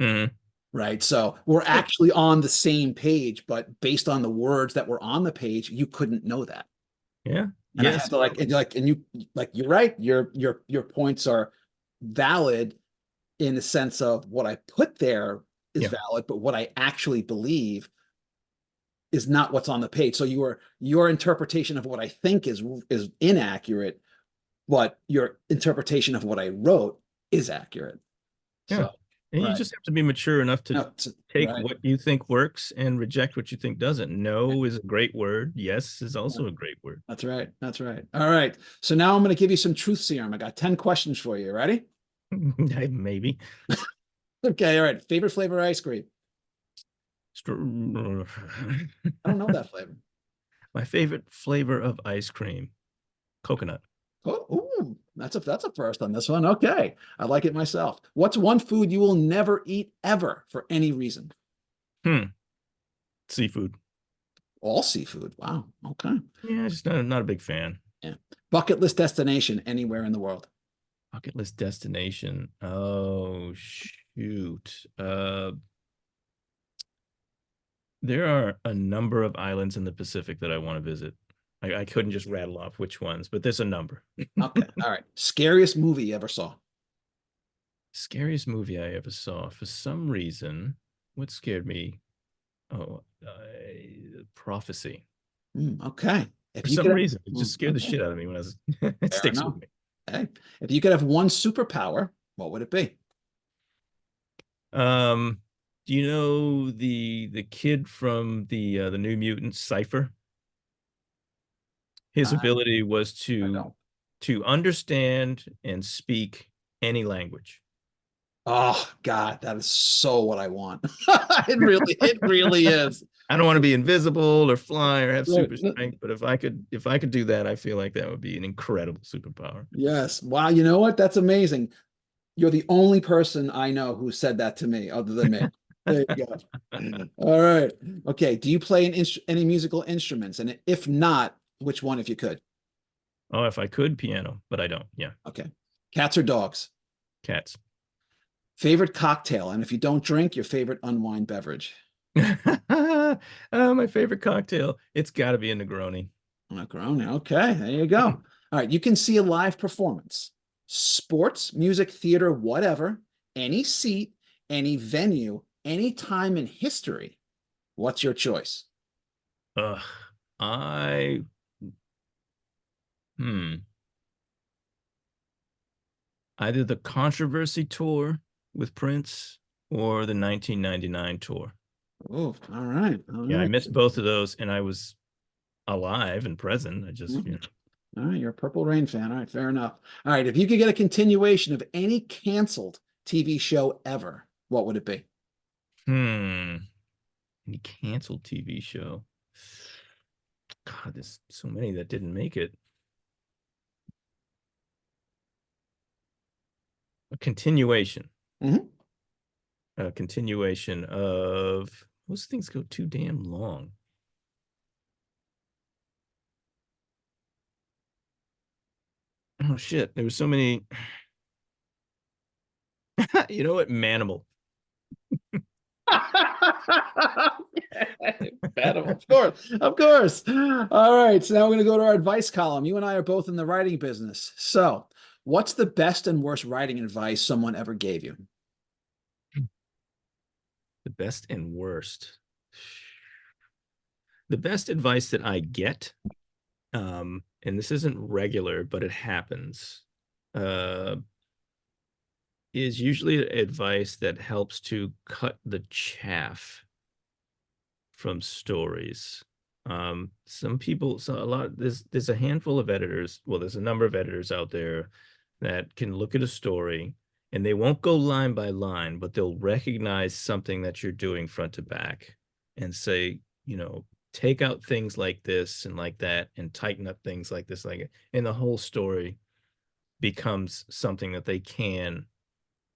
Mhm. Right. So we're actually on the same page, but based on the words that were on the page, you couldn't know that. Yeah. And I had Yes. to you're right. Your points are valid in the sense of what I put there is Yeah. valid, but what I actually believe is not what's on the page. So your interpretation of what I think is inaccurate, but your interpretation of what I wrote is accurate. Yeah. So And you right. just have to be mature enough to No, take right. what you think works and reject what you think doesn't. No is a great word. Yes is also a great word. That's right. That's right. All right. So now I'm going to give you some truth serum. I got 10 questions for you. Ready? Maybe. Okay. All right. Favorite flavor of ice cream? I don't know that flavor. My favorite flavor of ice cream, coconut. Oh, ooh, that's a first on this one. Okay. I like it myself. What's one food you will never eat ever for any reason? Seafood. All seafood. Wow. Okay. Yeah, just not a big fan. Yeah. Bucket list destination anywhere in the world. Bucket list destination. Oh shoot. There are a number of islands in the Pacific that I want to visit. I couldn't just rattle off which ones, but there's a number. Okay. All right. Scariest movie you ever saw? Scariest movie I ever saw. For some reason, what scared me? Oh, Prophecy. Okay. For If you some could reason, it just scared the okay. shit out of me when I was. It Fair sticks enough. with me. Okay. If you could have one superpower, what would it be? Um, Do you know the kid from the New Mutants, Cypher? His I, ability was I don't. to understand and speak any language. Oh God, that is so what I want. It really is. I don't want to be invisible or fly or have Right. super strength, but if I could do that, I feel like that would be an incredible superpower. Yes. Wow. You know what? That's amazing. You're the only person I know who said that to me, other than me. There you go. All right. Okay. Do you play any musical instruments? And if not, which one, if you could? Oh, if I could, piano, but I don't. Yeah, Okay. Cats or dogs? cats. Favorite cocktail? And if you don't drink, your favorite unwind beverage? My favorite cocktail. It's got to be a Negroni. Macaroni. Okay. There you go. All right. You can see a live performance, sports, music, theater, whatever, any seat, any venue, any time in history. What's your choice? Ugh, I either the Controversy tour with Prince or the 1999 tour. Oh, all right. All Yeah, I right. missed both of those, and I was alive and present. I just, Mhm. All right. You're a Purple Rain fan. All right. Fair enough. All right. If you could get a continuation of any canceled TV show ever, what would it be? any canceled TV show. God, there's so many that didn't make it. A continuation. Mhm. A continuation of those things go too damn long. Oh shit, there were so many. You know what? Manimal. Better, of course, of course. All right, so now we're going to go to our advice column. You and I are both in the writing business. So, what's the best and worst writing advice someone ever gave you? The best and worst. The best advice that I get, and this isn't regular, but it happens, uh, is usually advice that helps to cut the chaff from stories. Some people, so a lot, there's a handful of editors, well, there's a number of editors out there that can look at a story and they won't go line by line, but they'll recognize something that you're doing front to back and say, take out things like this and like that and tighten up things like this, like it. And the whole story becomes something that they can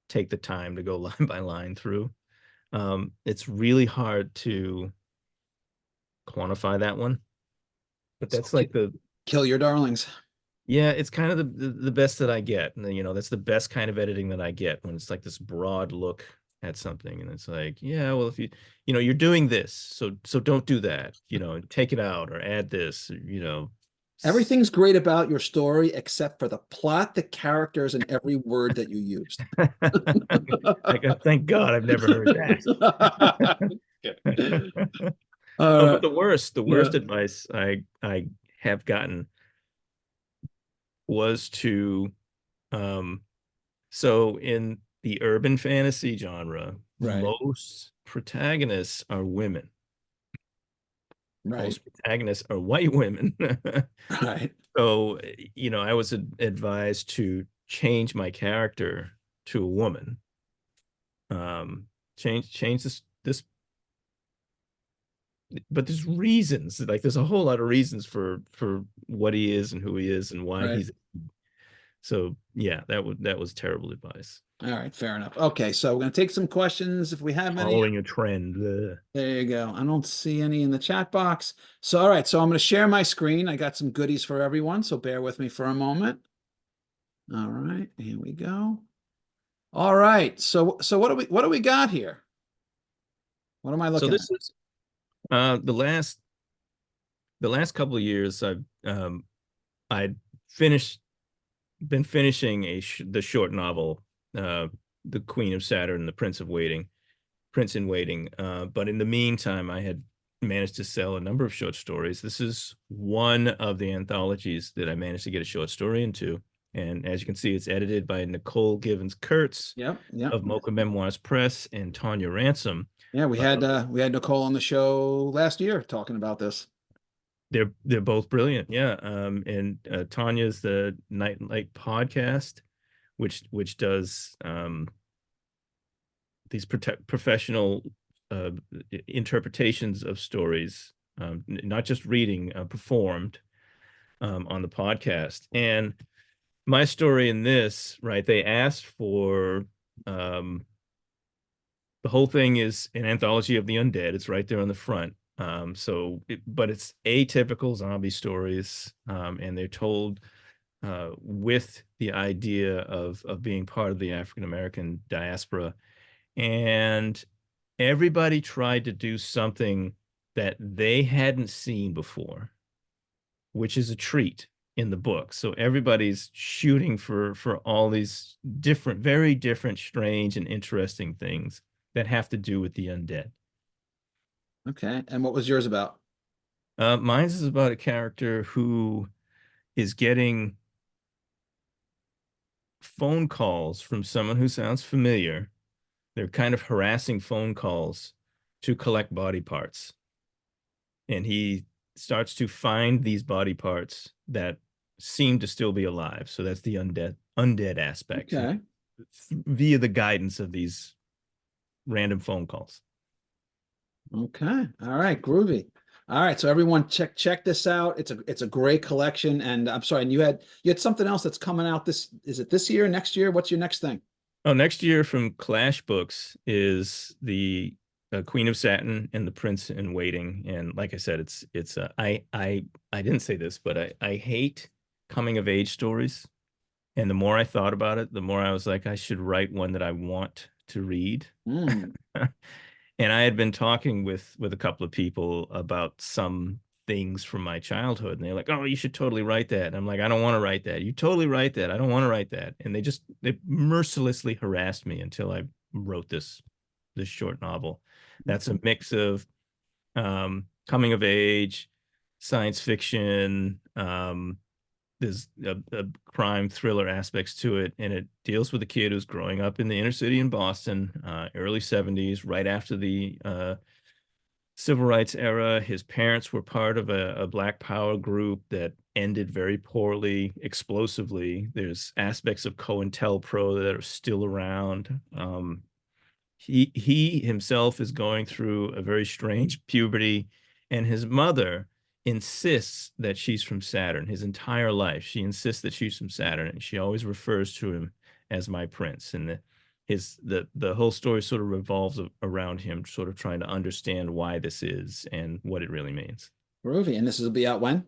take the time to go line by line through. It's really hard to quantify that one, but So, that's like kill your darlings. yeah, it's kind of the best that I get. And then, that's the best kind of editing that I get when it's like this broad look at something. And it's like, yeah, well, if you're doing this, so don't do that, take it out or add this, Everything's great about your story except for the plot, the characters, and every word that you used. Like, thank God I've never heard that. Oh, but Right. the worst Yeah. advice I have gotten was to um so in the urban fantasy genre, Right. most protagonists are women. Right. Most protagonists are white women. Right. So, I was advised to change my character to a woman. Change this, but there's reasons. Like there's a whole lot of reasons for what he is and who he is and why Right. he's. So yeah, that was terrible advice. All right. Fair enough. Okay. So we're going to take some questions if we have any. Following a trend. There you go. I don't see any in the chat box. So, all right. So I'm going to share my screen. I got some goodies for everyone. So bear with me for a moment. All right. Here we go. All right. So what do we got here? What am I So looking at? this is the last couple of years I'd finished been finishing the short novel, The Queen of Saturn, The Prince in Waiting. But in the meantime, I had managed to sell a number of short stories. This is one of the anthologies that I managed to get a short story into, And as you can see, it's edited by Nicole Givens Kurtz Yep. of Mocha Memoirs Press and Tanya Ransom. Yeah, we had Nicole on the show last year talking about this. They're both brilliant. Yeah. And Tanya's the Night and Light podcast, which does these professional interpretations of stories, not just reading, performed on the podcast. And my story in this, right, they asked for the whole thing is an anthology of the undead. It's right there on the front. But it's atypical zombie stories, and they're told with the idea of being part of the African American diaspora. And everybody tried to do something that they hadn't seen before, which is a treat in the book. So everybody's shooting for all these different, very different, strange and interesting things that have to do with the undead. Okay. And what was yours about? Mine's is about a character who is getting phone calls from someone who sounds familiar. They're kind of harassing phone calls to collect body parts. And he starts to find these body parts that seem to still be alive. So that's the undead aspect. Okay. Via the guidance of these random phone calls. Okay. All right. Groovy. All right. So everyone check this out. It's a great collection. And I'm sorry, and you had something else that's coming out is it this year, next year? What's your next thing? Oh, next year from Clash Books is the Queen of Satin and the Prince in Waiting. And like I said, I didn't say this, but I hate coming of age stories. And the more I thought about it, the more I was like, I should write one that I want to read. And I had been talking with a couple of people about some things from my childhood, and they're like, "Oh, you should totally write that." And I'm like, "I don't want to write that. You totally write that. I don't want to write that." And they mercilessly harassed me until I wrote this short novel. That's a mix of coming of age, science fiction, there's a crime thriller aspects to it, and it deals with a kid who's growing up in the inner city in Boston, early 70s, right after the civil rights era. His parents were part of a Black Power group that ended very poorly, explosively. There's aspects of COINTELPRO that are still around. He himself is going through a very strange puberty, and his mother insists that she's from Saturn his entire life. She insists that she's from Saturn, and she always refers to him as my prince. And the whole story sort of revolves around him sort of trying to understand why this is and what it really means. Groovy. And this will be out when?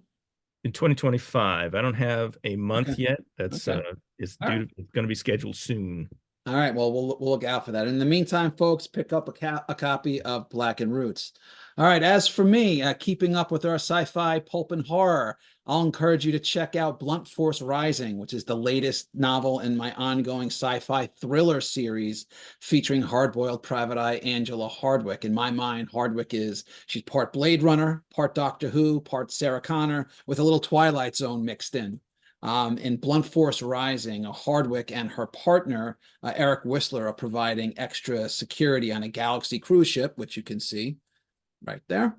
In 2025. I don't have a month yet. That's it's going to be scheduled soon. All right. Well, we'll look out for that. In the meantime, folks, pick up a copy of Blackened Roots. All right. As for me, keeping up with our sci-fi, pulp, and horror, I'll encourage you to check out Blunt Force Rising, which is the latest novel in my ongoing sci-fi thriller series featuring hard-boiled private eye Angela Hardwick. In my mind, Hardwick she's part Blade Runner, part Doctor Who, part Sarah Connor, with a little Twilight Zone mixed in. In Blunt Force Rising, Hardwick and her partner, Eric Whistler, are providing extra security on a Galaxy cruise ship, which you can see right there.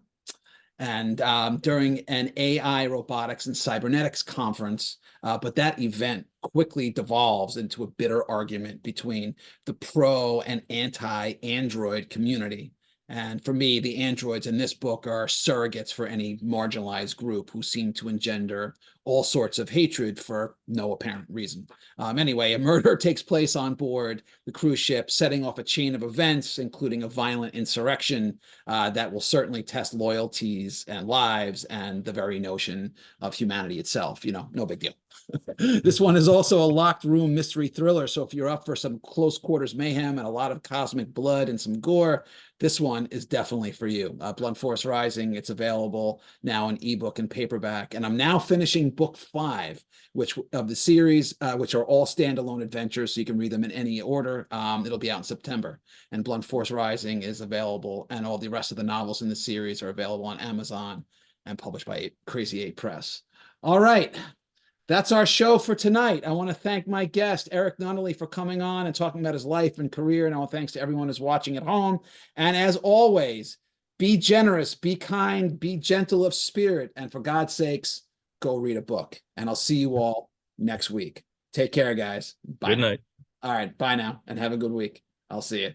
And during an AI robotics and cybernetics conference, but that event quickly devolves into a bitter argument between the pro and anti-android community. And for me, the androids in this book are surrogates for any marginalized group who seem to engender all sorts of hatred for no apparent reason. Anyway, a murder takes place on board the cruise ship, setting off a chain of events, including a violent insurrection that will certainly test loyalties and lives and the very notion of humanity itself. No big deal. This one is also a locked room mystery thriller. So if you're up for some close quarters mayhem and a lot of cosmic blood and some gore, this one is definitely for you. Blunt Force Rising, it's available now in ebook and paperback. And I'm now finishing book 5, which of the series, which are all standalone adventures, so you can read them in any order. It'll be out in September. And Blunt Force Rising is available, and all the rest of the novels in the series are available on Amazon and published by Crazy 8 Press. All right. That's our show for tonight. I want to thank my guest, ERRICK Nunnally, for coming on and talking about his life and career. And I want thanks to everyone who's watching at home. And as always, be generous, be kind, be gentle of spirit. And for God's sakes, go read a book. And I'll see you all next week. Take care, guys. Bye Good now. night. All right. Bye now and have a good week. I'll see you.